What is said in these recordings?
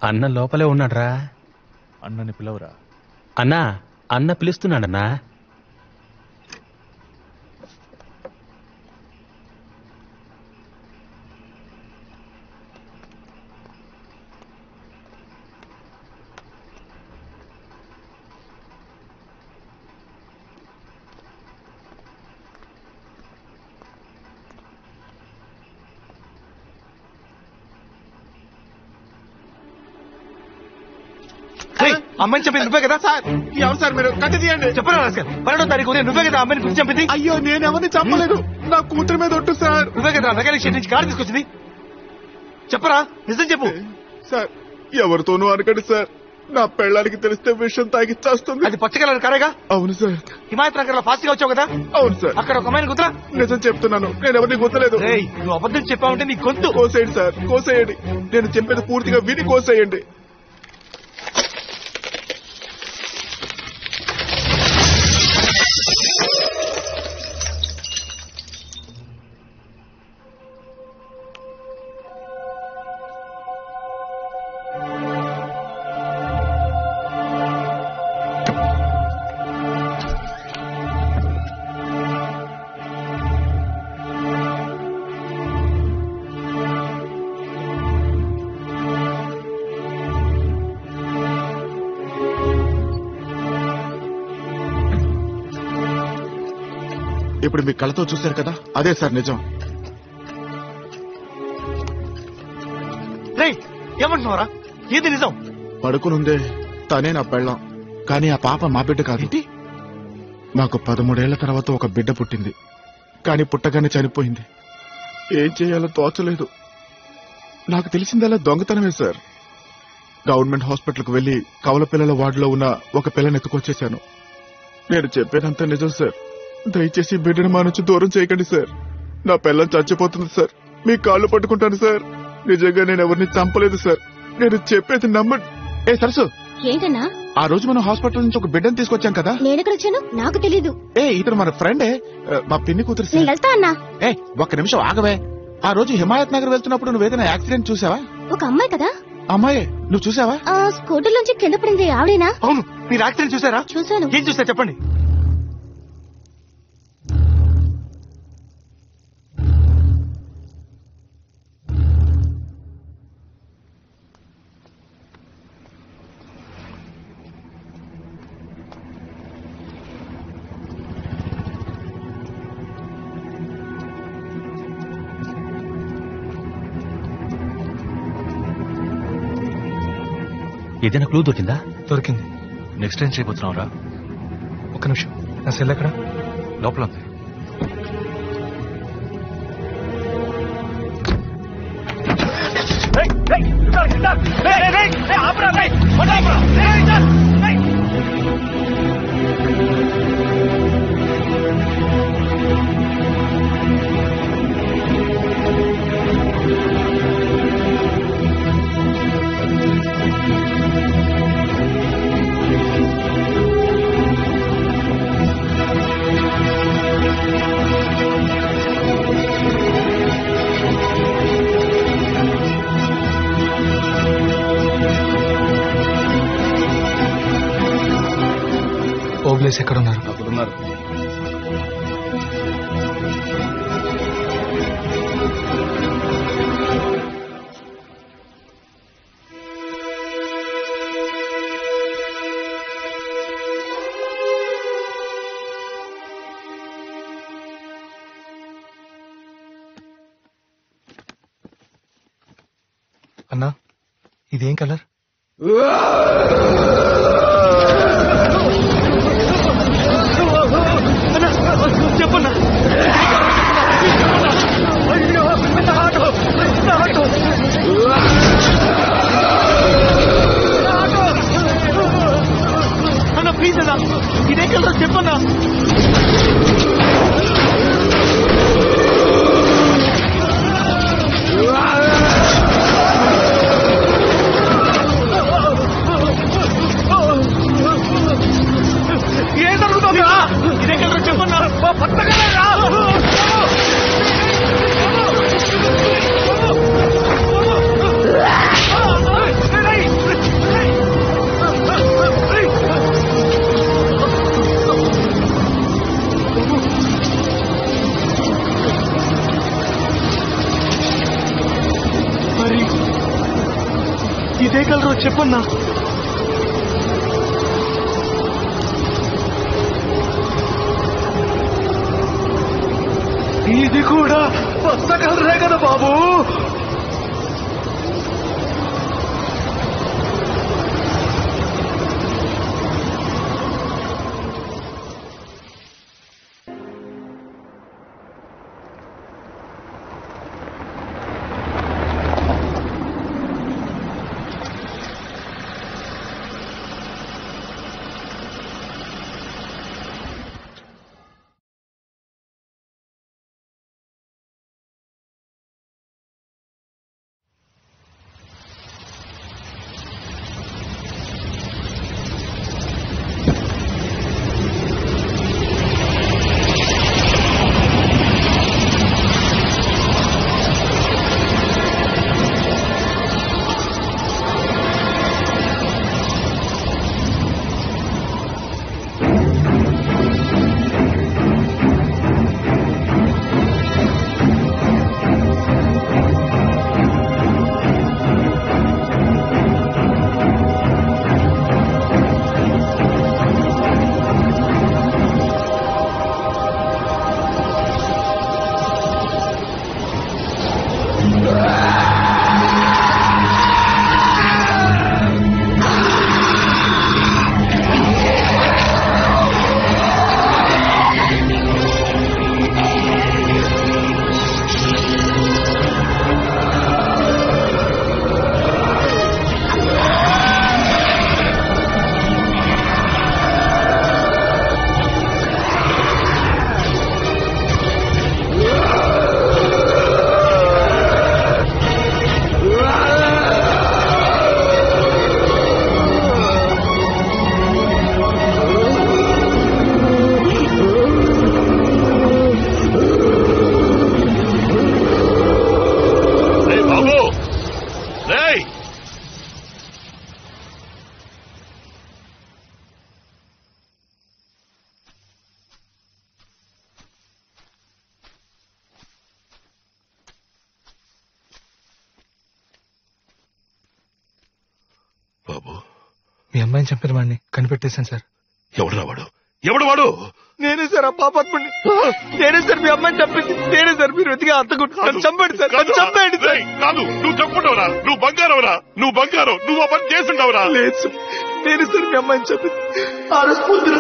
అన్న లోపలే ఉన్నాడ్రా. అన్నని పిలవరా. అన్నా, అన్న పిలుస్తున్నాడన్నా. అమ్మాయిని చెప్పింది నువ్వే కదా సార్? ఎవరు సార్ మీరు? కట్టి తీయండి. చెప్పరా రాస్కల్, 12వ తారీఖు నువ్వే కదా అమ్మాయిని గురించి చంపింది? అయ్యో నేను ఎవరిని చంపలేదు, నా కూతురు మీద ఒట్టు సార్. నువ్వే కదా మెకానిక్ షెడ్ నుంచి కారు తీసుకొచ్చింది? చెప్పరా, నిజం చెప్పు. సార్ ఎవరితోనూ అనకండి సార్, నా పెళ్ళానికి తెలిస్తే విషయం తాగిచ్చేస్తుంది. అది పచ్చ కలర్ కారేగా? అవును సార్. హిమాయత్ నగర్ లో ఫాస్ట్ గా వచ్చావు కదా? అవును సార్. అక్కడ ఒక అమ్మాయిని గుర్తురా? నిజం చెప్తున్నాను, నేను ఎవరిని గుర్తలేదు. నువ్వు అబద్ధం చెప్పావంటే నీ గొంతు కోసేయండి సార్, కోసేయండి. నేను చెప్పేది పూర్తిగా విని కోసేయండి. ఇప్పుడు మీ కళ్ళతో చూశారు కదా, అదే సార్ నిజం. ఏమంటున్నారా? ఏది నిజం? పడుకునుందే తనే నా పెళ్ళాం, కానీ ఆ పాప మా బిడ్డ కాదు. మాకు 13 ఏళ్ల తర్వాత ఒక బిడ్డ పుట్టింది, కానీ పుట్టగానే చనిపోయింది. ఏం చేయాలో తోచలేదు. నాకు తెలిసిందల్లా దొంగతనమే సార్. గవర్నమెంట్ హాస్పిటల్కి వెళ్లి కవల పిల్లల వార్డులో ఉన్న ఒక పిల్లని ఎత్తుకొచ్చేశాను. నేను చెప్పేదంతా నిజం సార్. దయచేసి బిడ్డను మా నుంచి దూరం చేయకండి సార్. నా పిల్లని చచ్చిపోతుంది సార్, మీ కాళ్ళు పట్టుకుంటాను సార్. నిజంగా నేను ఎవరిని చంపలేదు సార్, నేను చెప్పేది నమ్మండి. ఏ సరసు, ఏంటన్నా? ఆ రోజు మనం హాస్పిటల్ నుంచి ఒక బిడ్డను తీసుకొచ్చాం కదా? నేనెక్కడొచ్చాను? నాకు తెలీదు. ఇతను మన ఫ్రెండే, మా పిన్ని కూతురు సార్. వెళ్తా అన్నా. ఒక్క నిమిషం ఆగవే. ఆ రోజు హిమాయత్ నగర్ వెళ్తున్నప్పుడు నువ్వేదైనా యాక్సిడెంట్ చూసావా? ఒక అమ్మాయి కదా? అమ్మాయి నువ్వు చూసావా? స్కూటర్ నుంచి కింద పడింది ఆవిడేనా? అవును. మీరు యాక్సిడెంట్ చూసారా? చూసాను. ఏం చూసా చెప్పండి. ఏదైనా క్లూ దొరికిందా? దొరికింది. నెక్స్ట్ ఏం చేయబోతున్నావురా? ఒక్క నిమిషం, నా సెల్ ఎక్కడ? లోపల ఉంది. ఓబ్లేస్ ఎక్కడున్నారు? అక్కడున్నారు. అన్నా, ఇదేం కలర్? చెప్పన్నా. అన్న ప్లీజ్ అన్నా, ఇదే కలర్ చెప్పన్నా. చేయగలరో చెప్పన్నా. ఇది కూడా బతకగలరే కదా బాబు. బాబు, మీ అమ్మాయిని చంపిన వాడిని కనిపెట్టేశాను సార్. ఎవడు రావాడు? ఎవడు వాడు? నేనే సార్, ఆ పాపాత్ముడిని. నేనే సార్ మీ అమ్మాయిని చంపింది. నేనే సార్. మీరు వెతిగా అంతకుంటు చంపండి సార్. చంపండి సార్. కాదు, నువ్వు చంపుకుంటావురా? నువ్వు బంగారవురా? నువ్వు బంగారం. నువ్వు ఆ పని చేస్తుంటావురా? లేదు సార్, నేనే సార్ మీ అమ్మాయిని చంపింది. ఆ రోజు పొద్దున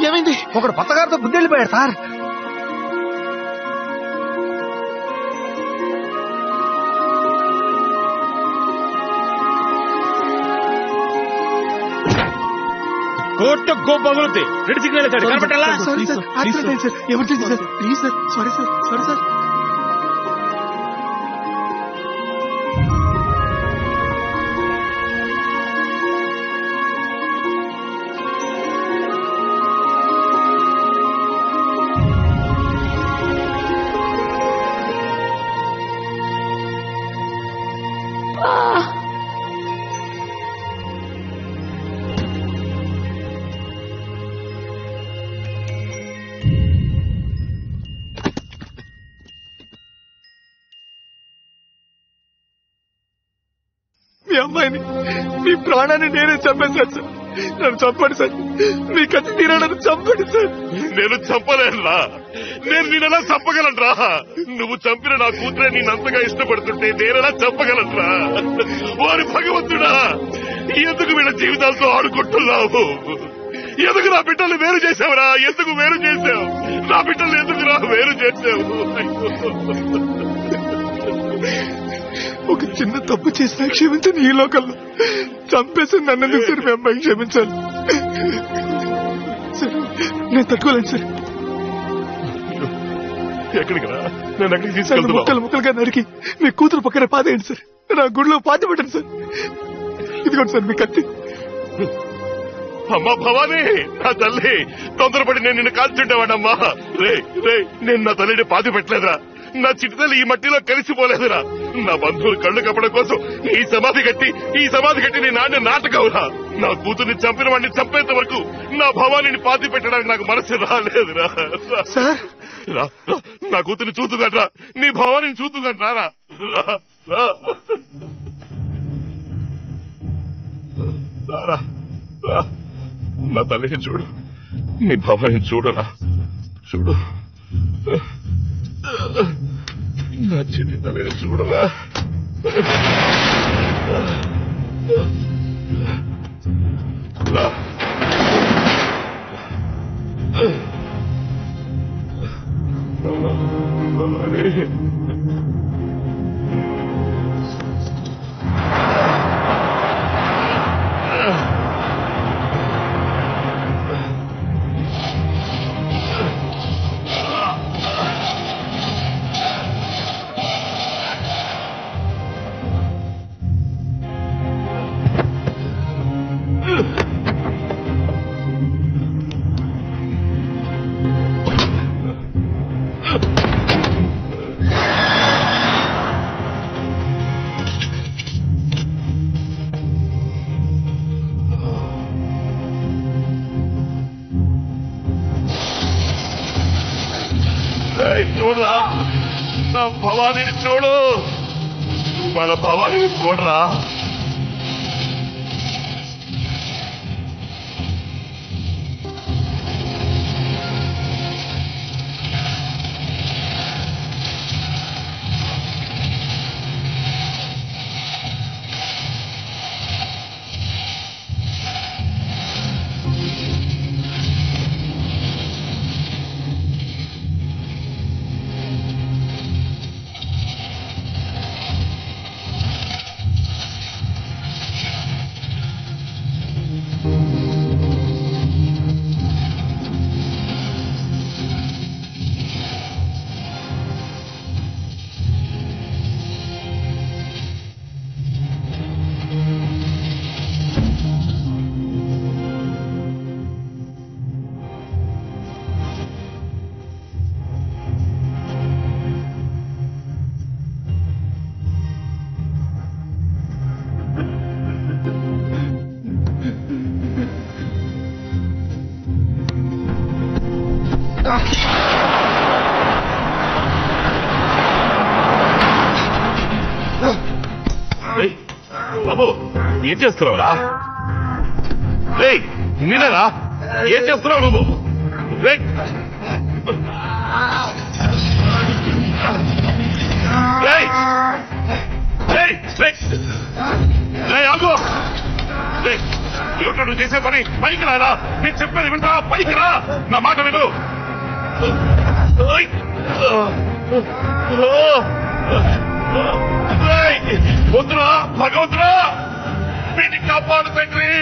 ఏమైంది? ఒకడు పచ్చగారితో బుద్ధి వెళ్ళిపోయాడు సార్. కోర్టు గోపగులుద్ది. రెడ్ సిగ్నల్ ఇచ్చాడు, కనపట్టాలా? Sorry sir, accident sir. Emergency sir. Please sir. Sorry sir. Sorry sir. అమ్మాయిని మీ ప్రాణాన్ని నేనే చంపేశాను సార్. నన్ను చంపండి సార్. మీ కత్తి తీరాలను చంపండి సార్. నేను చంపలేనురా. నేను నేనెలా చంపగలనురా? నువ్వు చంపిన నా కూతురే నేనంతగా ఇష్టపడుతుంటే నేనెలా చంపగలనురా? వారి భగవంతుడా, ఎందుకు వీళ్ళ జీవితాలతో ఆడుకుంటున్నావు? ఎందుకు నా బిడ్డలు వేరు చేసావురా? ఎందుకు వేరు చేసావు? నా బిడ్డలు ఎందుకురా వేరు చేసావు? ఒక చిన్న తప్పు చేసినా క్షమించండి. ఈ లోకంలో చంపేసి నన్నెందుకు సార్ మీ అమ్మాయికి క్షమించాలి సార్? నేను తట్టుకోలేను సార్. ఎక్కడికి రా? నేను ఎక్కడికి నన్ను తీసుకెళ్తున్నా? ముక్కలు ముక్కలుగా నరికి మీ కూతురు పక్కన పాదేయండి సార్. నా గుడిలో పాతి పెట్టండి సార్. ఇదిగోండి సార్ మీ కత్తి. అమ్మా భవానీ, నా తల్లి, తొందరపడి నేను నిన్ను కాల్చుండేవాడమ్మా. రే రే, నేను నా తల్లిని పాతి పెట్టలేదురా. నా చిట్టి తల్లి ఈ మట్టిలో కలిసిపోలేదురా. నా బంధువులు కళ్ళు కప్పడం కోసం ఈ సమాధి కట్టి నేను ఆడిన నాటకవురా. నా కూతుర్ని చంపిన వాడిని చంపేంత వరకు నా భవానీని పాతి పెట్టడానికి నాకు మనసు రాలేదురా. సార్ రా, రా, నా కూతుర్ని చూతుగట్రా, నీ భవానీని చూతుగట్రా. రా, రా, రా, రా. నా తల్లిని చూడు, నీ భవానీని చూడరా. చూడు, నా చిన్ని తల్లిని చూడరా. రా. చూడరా, నా భవానీని చూడు, మన భవానీని చూడరా. బాబు, ఏం చేస్తున్నావురా? నేనేరా? ఏం చేస్తున్నావు నువ్వు? ఆగు! ఏమిటో నువ్వు చేసే పని? పైకి రారా, నేను చెప్పేది వింటా. పైకి రా, నా మాట విను. వద్దురా భగవంతురా, వీటిని కాపాడు తండ్రి.